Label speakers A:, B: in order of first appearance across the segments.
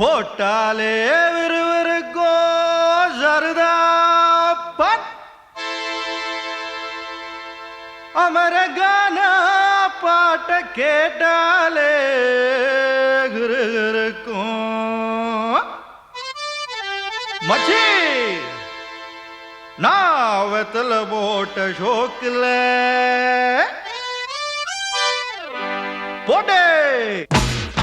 A: போட்டாலே விறுவிறுக்கோ சருதாப்பன் அமரகான பாட்ட கேட்டாலே கிருகிருக்கும் மச்சி நான் வெத்தல போட்ட ஷோக்கில் போட்டே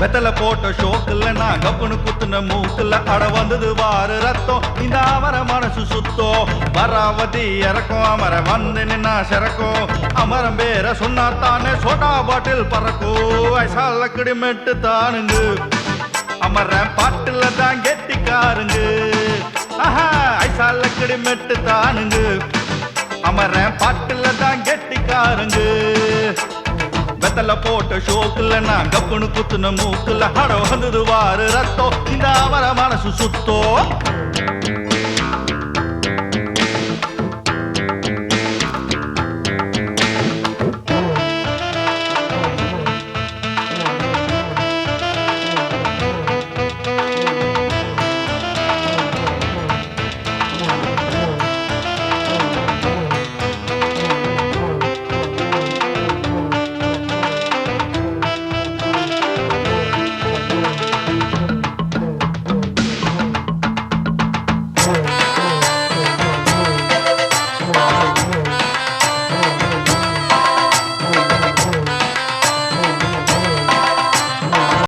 A: வெத்தல போட்ட ஷோக்கில் நான் கப்புனு குத்துன மூக்குல அட வந்தது வாரு ரத்தம் இந்த அமர மனசு சுத்தோ வராவதி இறக்கும் அமர வந்து நின்னா சிறக்கும் அமரம் பேர சொன்னா தானே சோடா பாட்டில் பறக்கும் ஐசால கிடிமெட்டு தானுங்க அமர பாட்டுல தான் கெட்டிக்காருங்க ஆஹா ஐசால கிடிமெட்டு தானுங்க அமர பாட்டுல தான் கெட்டிக்காருங்க வெத்தல போட்ட ஷோக்குல நான் கப்புனு குத்துன மூக்குல அட வந்தது வாரு ரத்தம் இந்த அவர மனசு சுத்தோ